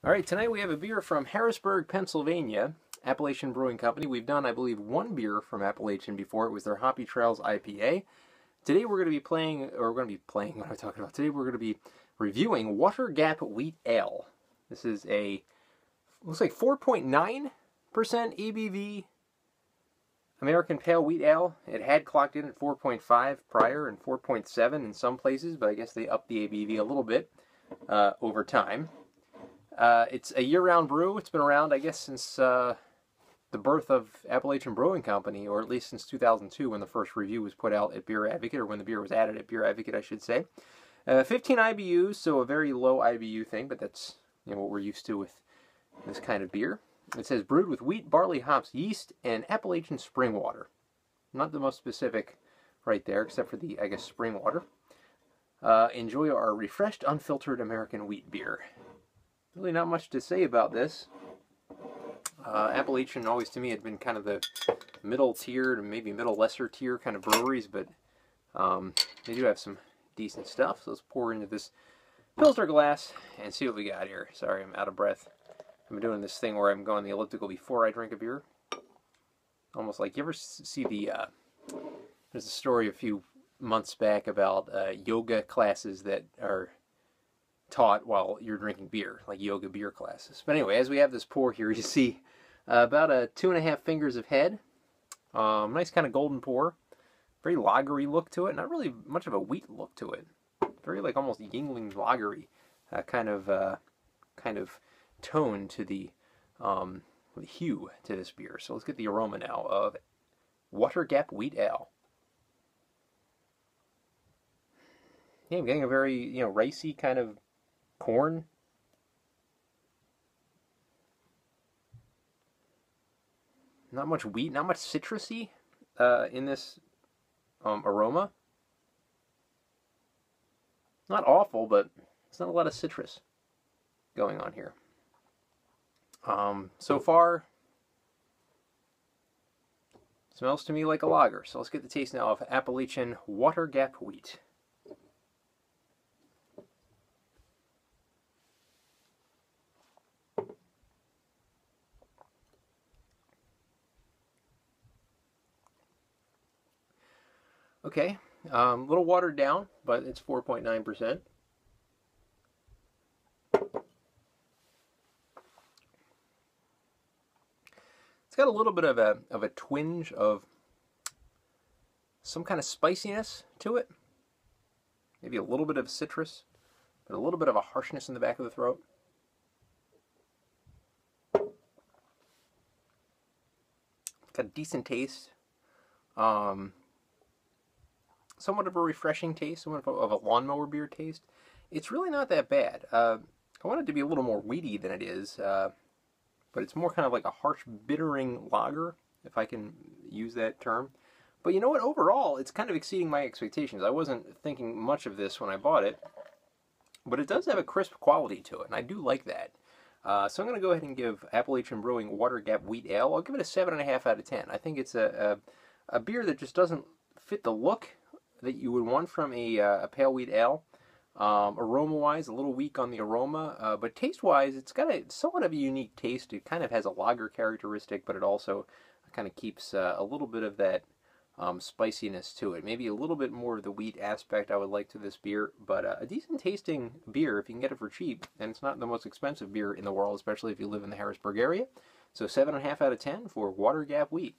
All right, tonight we have a beer from Harrisburg, Pennsylvania, Appalachian Brewing Company. We've done, I believe, one beer from Appalachian before. It was their Hoppy Trails IPA. Today we're going to be what am I talking about? Today we're going to be reviewing Water Gap Wheat Ale. This is looks like 4.9% ABV American Pale Wheat Ale. It had clocked in at 4.5 prior and 4.7 in some places, but I guess they upped the ABV a little bit over time. It's a year-round brew. It's been around, I guess, since the birth of Appalachian Brewing Company, or at least since 2002 when the first review was put out at Beer Advocate, or when the beer was added at Beer Advocate, I should say. 15 IBUs, so a very low IBU thing, but that's what we're used to with this kind of beer. It says brewed with wheat, barley, hops, yeast, and Appalachian spring water. Not the most specific right there, except for the, I guess, spring water. Enjoy our refreshed, unfiltered American wheat beer. Really not much to say about this. Appalachian always to me had been kind of the middle tier to maybe middle lesser tier kind of breweries, but they do have some decent stuff. So let's pour into this Pilsner glass and see what we got here. Sorry, I'm out of breath. I'm doing this thing where I'm going the elliptical before I drink a beer. Almost like, you ever see there's a story a few months back about yoga classes that are taught while you're drinking beer, like yoga beer classes. But anyway, as we have this pour here, you see about 2.5 fingers of head. Nice kind of golden pour. Very lagery look to it. Not really much of a wheat look to it. Very like almost Yingling lagery kind of tone to the hue to this beer. So let's get the aroma now of Water Gap Wheat Ale. Yeah, I'm getting a very ricey kind of corn. Not much wheat, not much citrusy in this aroma. Not awful, but it's not a lot of citrus going on here. So far, smells to me like a lager. So let's get the taste now of Appalachian Water Gap Wheat. Okay, a little watered down, but it's 4.9%. It's got a little bit of a twinge of some kind of spiciness to it. Maybe a little bit of citrus, but a little bit of a harshness in the back of the throat. It's got a decent taste. Somewhat of a refreshing taste, somewhat of a lawnmower beer taste. It's really not that bad. I want it to be a little more weedy than it is, but it's more kind of like a harsh bittering lager, if I can use that term. But you know what? Overall, it's kind of exceeding my expectations. I wasn't thinking much of this when I bought it, but it does have a crisp quality to it, and I do like that. So I'm going to go ahead and give Appalachian Brewing Water Gap Wheat Ale, I'll give it a 7.5 out of 10. I think it's a beer that just doesn't fit the look that you would want from a pale wheat ale. Aroma-wise, a little weak on the aroma, but taste-wise, it's got somewhat of a unique taste. It kind of has a lager characteristic, but it also kind of keeps a little bit of that spiciness to it. Maybe a little bit more of the wheat aspect I would like to this beer, but a decent tasting beer if you can get it for cheap, and it's not the most expensive beer in the world, especially if you live in the Harrisburg area. So 7.5 out of 10 for Water Gap Wheat.